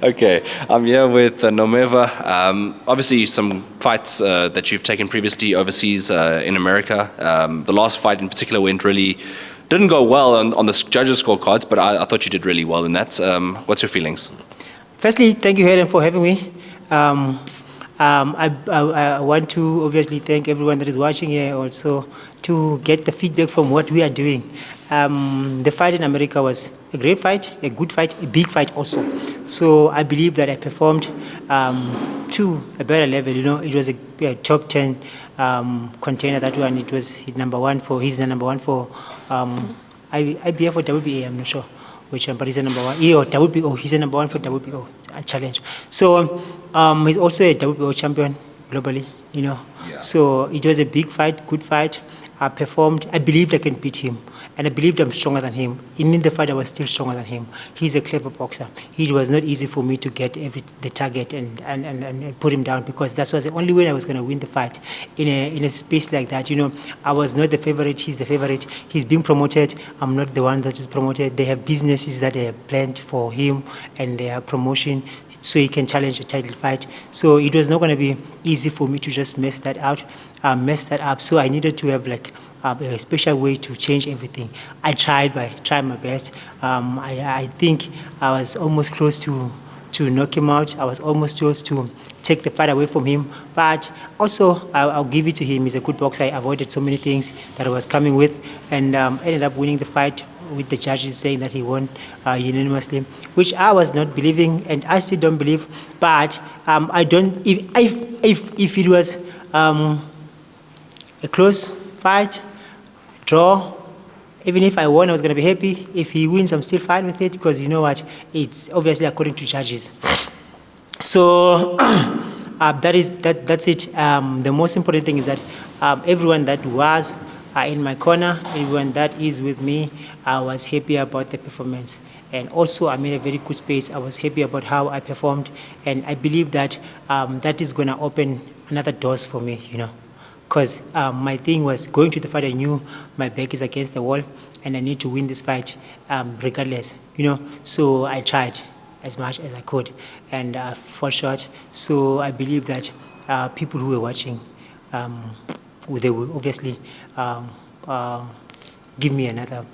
Okay, I'm here with Nomeva. Obviously, some fights that you've taken previously overseas in America. The last fight in particular didn't go well on the judges' scorecards, but I thought you did really well in that. What's your feelings? Firstly, thank you, Hayden, for having me. I want to obviously thank everyone that is watching here also to get the feedback from what we are doing. The fight in America was a great fight, a good fight, a big fight also. So I believe that I performed to a better level. It was a top 10 container, that one. It was he's the number one for IBF or WBA, I'm not sure which one, but he's a number one. Or WBO, he's a number one for WBO challenge. So he's also a WBO champion globally, Yeah. So it was a big fight, good fight. I performed. I believed I can beat him, and I believed I'm stronger than him. In the fight, I was still stronger than him. He's a clever boxer. It was not easy for me to get the target and put him down, because that was the only way I was going to win the fight. In a space like that, I was not the favorite. He's the favorite. He's being promoted. I'm not the one that is promoted. They have businesses that they have planned for him, and they are promotion so he can challenge a title fight. So it was not going to be easy for me to just mess that up. So I needed to have a special way to change everything. I tried my best. I think I was almost close to knock him out. I was almost close to take the fight away from him. But also, I'll give it to him. He's a good boxer. I avoided so many things that I was coming with, and ended up winning the fight with the judges saying that he won unanimously, which I was not believing, and I still don't believe. But I don't. If it was a close fight, draw, even if I won, I was going to be happy. If he wins, I'm still fine with it, because you know what? It's obviously according to judges. So that's it. The most important thing is that everyone that was in my corner, everyone that is with me, I was happy about the performance. And also, I'm in a very good space. I was happy about how I performed, and I believe that that is going to open another doors for me, Because my thing was going to the fight, I knew my back is against the wall, and I need to win this fight regardless, So I tried as much as I could, and fall short. So I believe that people who were watching, they will obviously give me another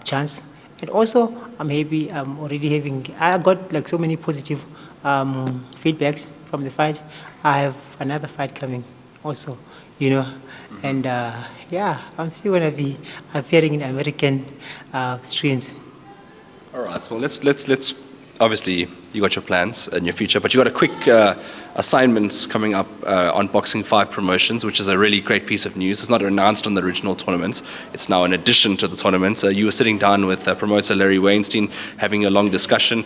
chance. And also, I'm happy. I got so many positive feedbacks from the fight. I have another fight coming also. And I'm still going to be appearing in American screens. All right. Well, let's. Obviously, you got your plans and your future, but you got a quick assignment coming up on Boxing 5 Promotions, which is a really great piece of news. It's not announced on the original tournament. It's now in addition to the tournament. You were sitting down with promoter Larry Weinstein, having a long discussion.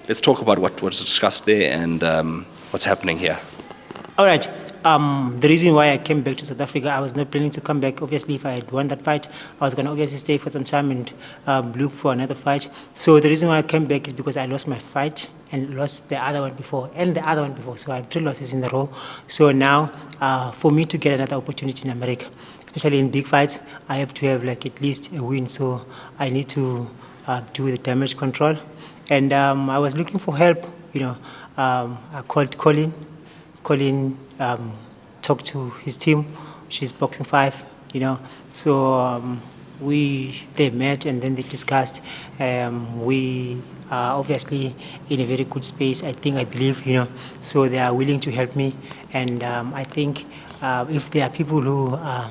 Let's talk about what was discussed there and what's happening here. All right. The reason why I came back to South Africa, I was not planning to come back. Obviously, if I had won that fight, I was going to obviously stay for some time and look for another fight. So the reason why I came back is because I lost my fight and lost the other one before, and the other one before. So I have 3 losses in a row. So now, for me to get another opportunity in America, especially in big fights, I have to have at least a win. So I need to do the damage control. And I was looking for help. I called Colin. Talked to his team, which is Boxing 5, So they met and then they discussed. We are obviously in a very good space, I believe, So they are willing to help me. And I think if there are people who are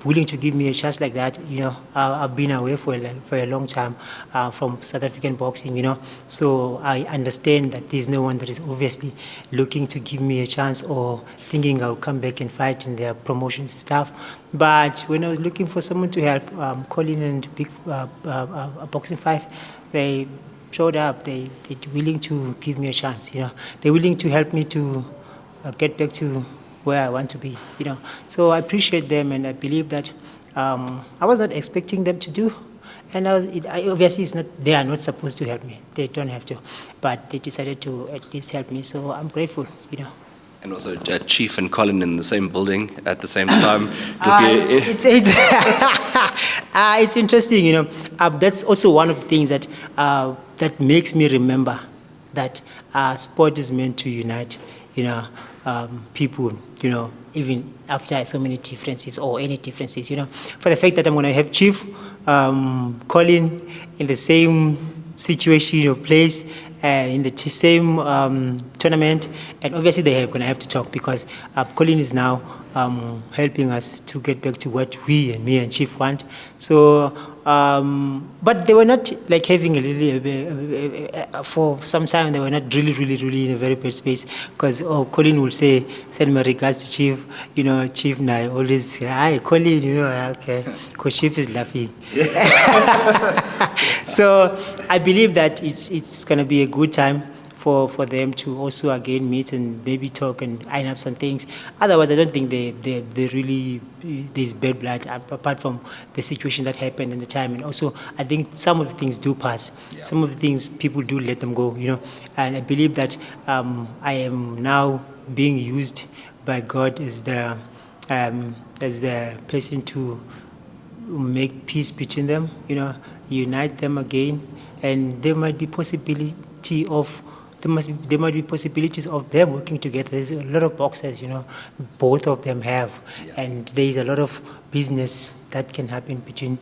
willing to give me a chance like that, I've been away for a long time from South African boxing, So I understand that there's no one that is obviously looking to give me a chance or thinking I'll come back and fight in their promotions and stuff. But when I was looking for someone to help, Colin and Big Boxing 5, they showed up. They're willing to give me a chance, They're willing to help me to get back to where I want to be, So I appreciate them, and I believe that I was not expecting them to do. And obviously, they are not supposed to help me. They don't have to. But they decided to at least help me, so I'm grateful, And also Chief and Colin in the same building at the same time. It's interesting, That's also one of the things that that makes me remember that sport is meant to unite, people, even after so many differences or any differences, For the fact that I'm going to have Chief, Colin in the same situation or place, in the same tournament, and obviously they are going to have to talk because Colin is now helping us to get back to what me and Chief want. So, but they were not like having a really, for some time they were not really in a very bad space because Colin will say, send my regards to Chief, Chief and I always say, hi Colin, okay, because Chief is laughing. So I believe that it's going to be a good time for them to also again meet and maybe talk and iron up some things. Otherwise, I don't think they really there's bad blood apart from the situation that happened in the time. And also, I think some of the things do pass. Yeah. Some of the things people do let them go. And I believe that I am now being used by God as the person to make peace between them. Unite them again, and there might be possibilities of them working together. There's a lot of boxers, both of them have, and there is a lot of business that can happen between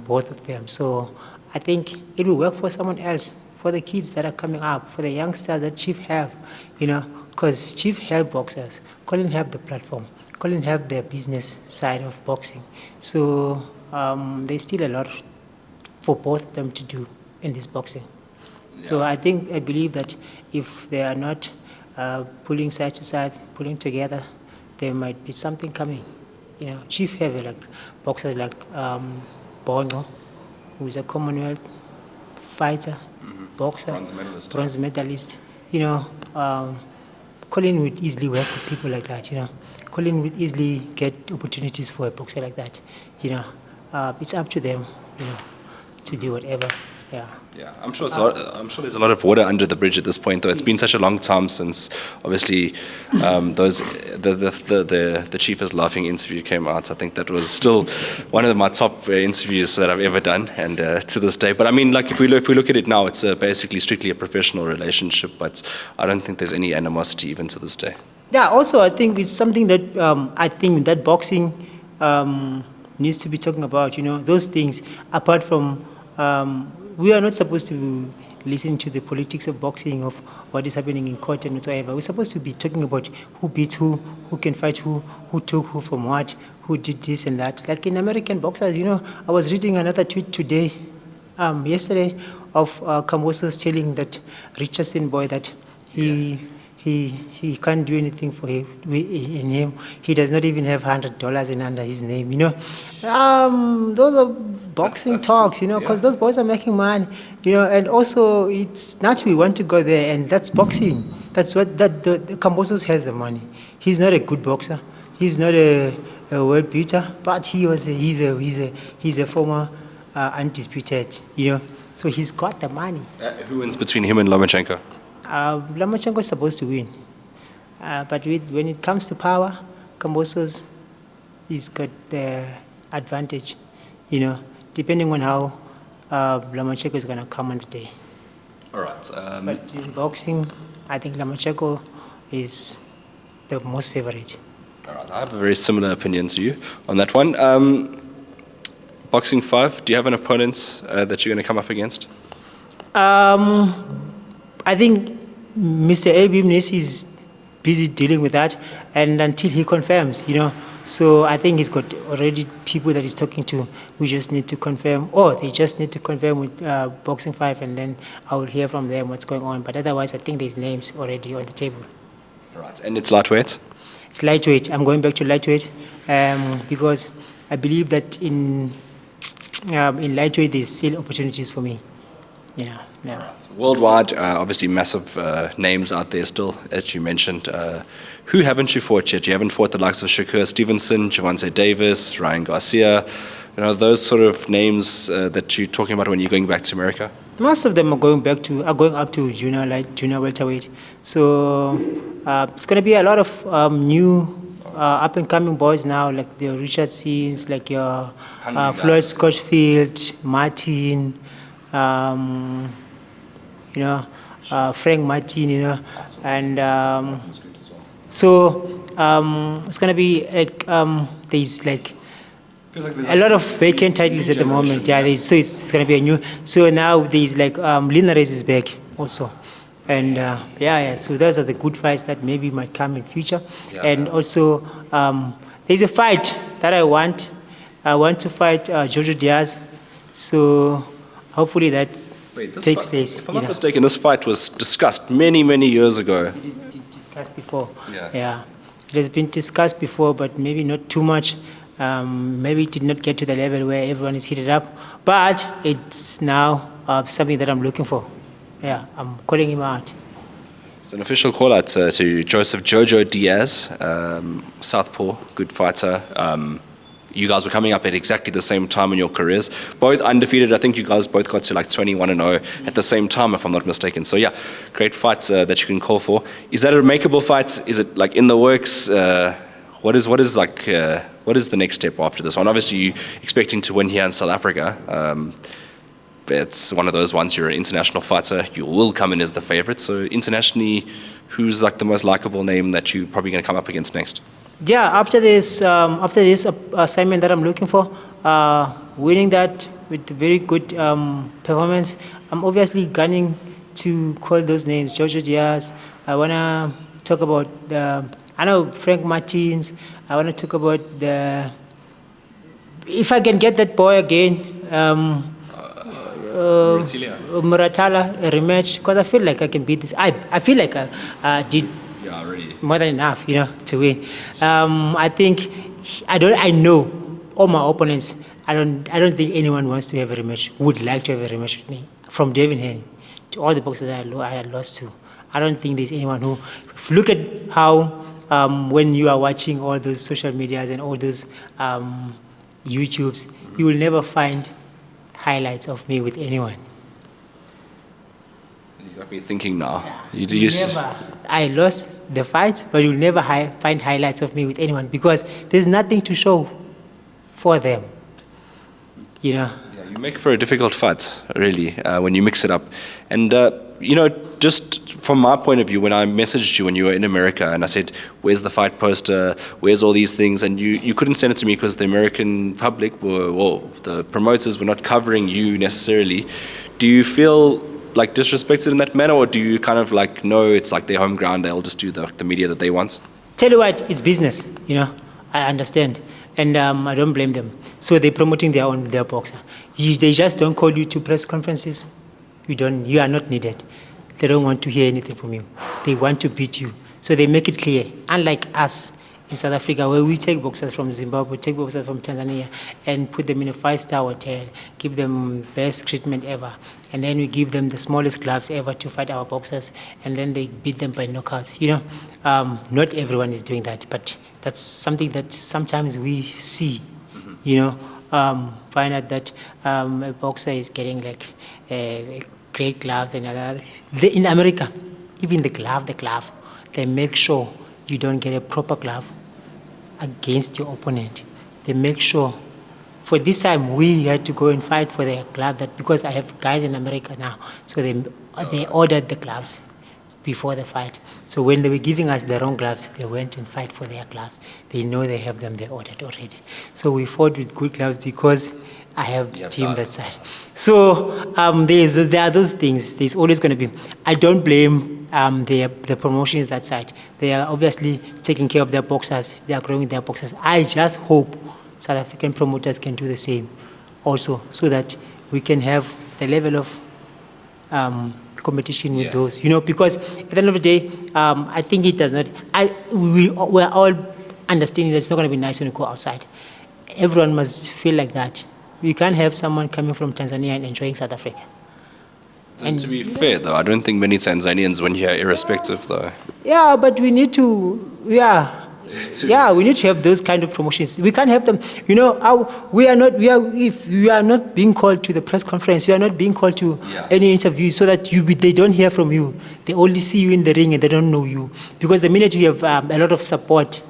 both of them. So I think it will work for someone else, for the kids that are coming up, for the youngsters that Chief have, because Chief have boxers, Colin have the platform, Colin have the business side of boxing. So there's still a lot for both of them to do in this boxing. Yeah. So I believe that if they are not pulling side to side, pulling together, there might be something coming. Chief have boxers like Bono, who is a Commonwealth fighter, boxer, bronze medalist. Colin would easily work with people like that. Colin would easily get opportunities for a boxer like that. It's up to them. To do whatever. Yeah. I'm sure there's a lot of water under the bridge at this point, though. It's been such a long time since, obviously, the Chief is Laughing interview came out. I think that was still one of my top interviews that I've ever done, and to this day. But I mean, like if we look at it now, it's basically strictly a professional relationship. But I don't think there's any animosity even to this day. Yeah. Also, I think it's something that I think that boxing needs to be talking about. Those things apart from. We are not supposed to listen to the politics of boxing, of what is happening in court and whatsoever. We're supposed to be talking about who beat who can fight who took who from what, who did this and that. Like in American boxers, I was reading another tweet today, yesterday, of Kambosos telling that Richardson boy that he can't do anything for him. In him, he does not even have $100 in under his name. Those are boxing talks. Because those boys are making money. And also it's naturally we want to go there, and that's boxing. That's what the Kambosos has the money. He's not a good boxer. He's not a world beater, but he's a former undisputed. So he's got the money. Who wins between him and Lomachenko? Lomachenko is supposed to win, but when it comes to power, Kambosos he's got the advantage, depending on how Lomachenko is going to come on the day. All right. But in boxing, I think Lomachenko is the most favorite. All right. I have a very similar opinion to you on that one. Boxing 5, do you have an opponent that you're going to come up against? I think Mr. Abim Nisi is busy dealing with that, and until he confirms, So I think he's got already people that he's talking to. We just need to confirm, or they just need to confirm with Boxing 5, and then I will hear from them what's going on. But otherwise, I think there's names already on the table. Right, and it's lightweight? It's lightweight. I'm going back to lightweight because I believe that in lightweight there's still opportunities for me. Yeah. Right. Worldwide, obviously massive names out there still, as you mentioned. Who haven't you fought yet? You haven't fought the likes of Shakur Stevenson, Javante Davis, Ryan Garcia, those sort of names that you're talking about when you're going back to America? Most of them are going up to junior welterweight. So it's going to be a lot of new up-and-coming boys now, like the Richard Seens, like your Floyd Scotchfield, Martin, you know, Frank Martin, you know, and so it's gonna be like there's like a lot of vacant titles at the moment. Yeah, so it's gonna be a new. So now there's like Linares is back also, and yeah. So those are the good fights that maybe might come in future, and also there's a fight that I want. I want to fight Jojo Diaz, so hopefully that takes place. If I'm not mistaken, this fight was discussed many, many years ago. It is discussed before. Yeah, it has been discussed before, but maybe not too much. Maybe it did not get to the level where everyone is heated up, but it's now something that I'm looking for. Yeah, I'm calling him out. It's an official call out to Joseph Jojo Diaz, Southpaw, good fighter. You guys were coming up at exactly the same time in your careers, both undefeated. I think you guys both got to like 21-0 at the same time, if I'm not mistaken. So yeah, great fight that you can call for. Is that a makeable fight? Is it like in the works? What is the next step after this one? Obviously, you're expecting to win here in South Africa. It's one of those ones. You're an international fighter. You will come in as the favorite. So internationally, who's like the most likable name that you're probably going to come up against next? Yeah, after this assignment that I'm looking for, winning that with very good performance, I'm obviously gunning to call those names. Jojo Diaz. I wanna talk about I know Frank Martins. I wanna talk about if I can get that boy again. Muratala, a rematch, because I feel like I can beat this. I feel like I did more than enough, you know, to win. I think I know all my opponents. I don't think anyone wants to have a rematch, would like to have a rematch with me. From Devin Haney to all the boxers that I had lost to, I don't think there's anyone who. Look at how when you are watching all those social medias and all those YouTubes, you will never find highlights of me with anyone. You got me thinking now. I lost the fight, but you'll never find highlights of me with anyone because there's nothing to show for them. You know. Yeah, you make for a difficult fight, really, when you mix it up. And you know, just from my point of view, when I messaged you when you were in America and I said, where's the fight poster, where's all these things, and you couldn't send it to me because the American public the promoters were not covering you necessarily. Do you feel like disrespected in that manner, or do you kind of like know it's like their home ground, they'll just do the media that they want? Tell you what, it's business, you know, I understand. And I don't blame them. So they're promoting their boxer. They just don't call you to press conferences. You are not needed. They don't want to hear anything from you. They want to beat you. So they make it clear. Unlike us in South Africa, where we take boxers from Zimbabwe, take boxers from Tanzania, and put them in a 5-star hotel, give them best treatment ever, and then we give them the smallest gloves ever to fight our boxers, and then they beat them by knockouts. You know, not everyone is doing that, but that's something that sometimes we see. You know, find out that a boxer is getting like great gloves and other. In America, even the glove, they make sure you don't get a proper glove against your opponent. They make sure. For this time, we had to go and fight for the glove because I have guys in America now, so they ordered the gloves before the fight. So when they were giving us the wrong gloves, they went and fight for their gloves. They know they have them, they ordered already. So we fought with good gloves because I have the team that side. So there are those things. There's always going to be. I don't blame the promotions that side. They are obviously taking care of their boxers. They are growing their boxers. I just hope South African promoters can do the same also, so that we can have the level of competition with those, you know, because at the end of the day, I think it does not. We're all understanding that it's not going to be nice when you go outside. Everyone must feel like that. You can't have someone coming from Tanzania and enjoying South Africa. And to be fair, though, I don't think many Tanzanians win here irrespective, though. Yeah, but we need to, we need to have those kind of promotions. We can't have them, you know, if we are not being called to the press conference, you are not being called to any interview, so that they don't hear from you. They only see you in the ring and they don't know you. Because the minute you have a lot of support,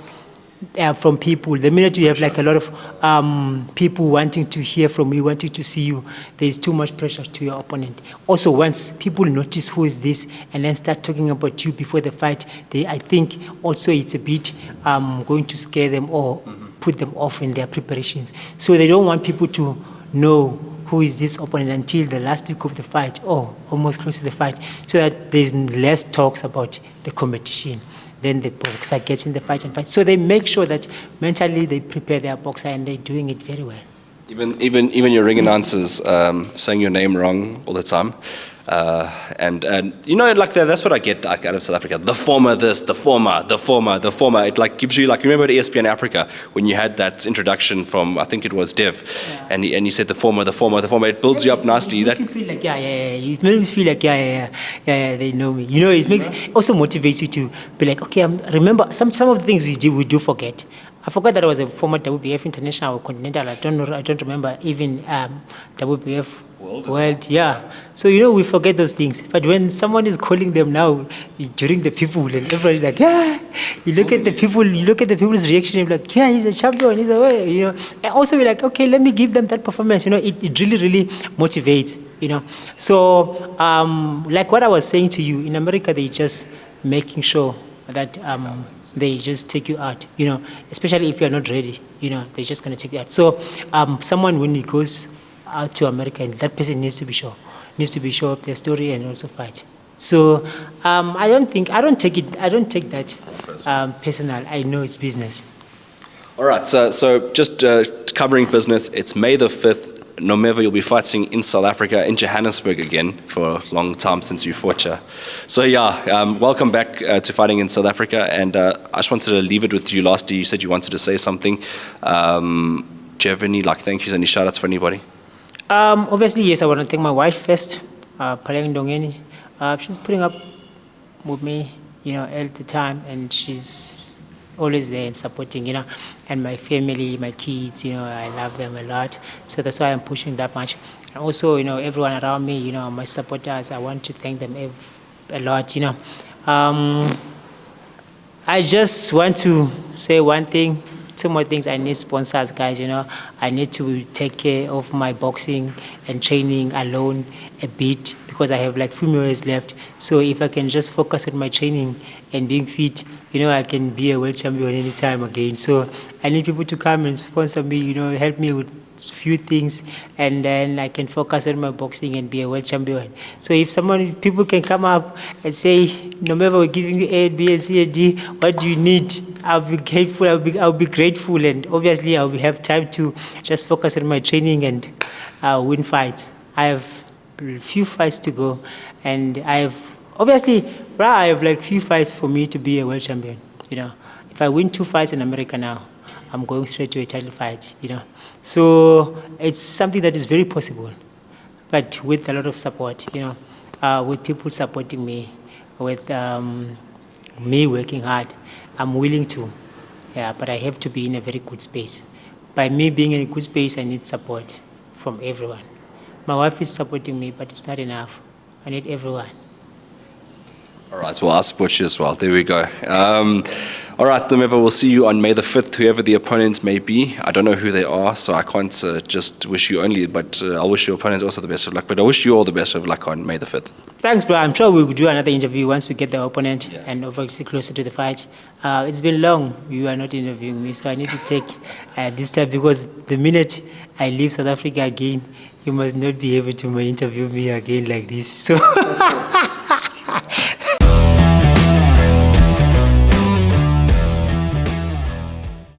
from people. The minute you have like a lot of people wanting to hear from you, wanting to see you, there's too much pressure to your opponent. Also, once people notice who is this and then start talking about you before the fight, I think also it's a bit going to scare them or put them off in their preparations. So they don't want people to know who is this opponent until the last week of the fight or almost close to the fight, so that there's less talks about the competition. Then the boxer gets in the fight and fights. So they make sure that mentally they prepare their boxer and they're doing it very well. Even your ring announcers saying your name wrong all the time. And you know, like that's what I get like, out of South Africa. The former this, the former. It like gives you like, you remember at ESPN Africa when you had that introduction from, I think it was Dev, and he said the former. It builds you up nicely. It makes you feel like It makes me feel like they know me. You know, it also motivates you to be like, okay, remember some of the things we do forget. I forgot that I was a former WBF International or Continental. I don't remember even WBF World. Yeah. So you know we forget those things. But when someone is calling them now during the people and everybody like, yeah, you look at the people's reaction. You're like, yeah, he's a champion. He's a way. You know. And also we're like, okay, let me give them that performance. You know, it really motivates. You know. So like what I was saying to you, in America they just making sure that they just take you out, you know, especially if you're not ready, you know, they're just going to take you out. So someone, when he goes out to America, and that person needs to be sure of their story and also fight. So I don't take that personal. I know it's business. All right, so just covering business, it's May the 5th. Nomeva, you'll be fighting in South Africa, in Johannesburg again, for a long time since you fought here. So welcome back to fighting in South Africa, and I just wanted to leave it with you. Lastly, you said you wanted to say something. Do you have any thank yous, any shout outs for anybody? Obviously, yes, I want to thank my wife first, Xolisani Ndongeni. She's putting up with me, you know, all the time, and she's always there and supporting, you know, and my family, my kids, you know, I love them a lot. So that's why I'm pushing that much. And also, you know, everyone around me, you know, my supporters, I want to thank them a lot, you know. I just want to say one thing, two more things. I need sponsors, guys, you know. I need to take care of my boxing and training alone a bit because I have like few more years left. So if I can just focus on my training and being fit, you know, I can be a world champion anytime again. So I need people to come and sponsor me, you know, help me with few things, and then I can focus on my boxing and be a world champion. So if people can come up and say, no matter we're giving you A, B, and C, and D, what do you need? I'll be grateful. I'll be grateful, and obviously I'll have time to just focus on my training and win fights. I have a few fights to go, and I have like few fights for me to be a world champion. You know, if I win 2 fights in America now, I'm going straight to a title fight. You know, so it's something that is very possible, but with a lot of support. You know, with people supporting me, with me working hard, I'm willing to. Yeah, but I have to be in a very good space. By me being in a good space, I need support from everyone. My wife is supporting me, but it's not enough. I need everyone. All right, well, I'll support you as well. There we go. All right, Nomeva, we'll see you on May the 5th, whoever the opponent may be. I don't know who they are, so I can't just wish you only, but I'll wish your opponent also the best of luck. But I wish you all the best of luck on May the 5th. Thanks, bro. I'm sure we'll do another interview once we get the opponent and obviously closer to the fight. It's been long. You are not interviewing me, so I need to take this time because the minute I leave South Africa again, you must not be able to interview me again like this. So.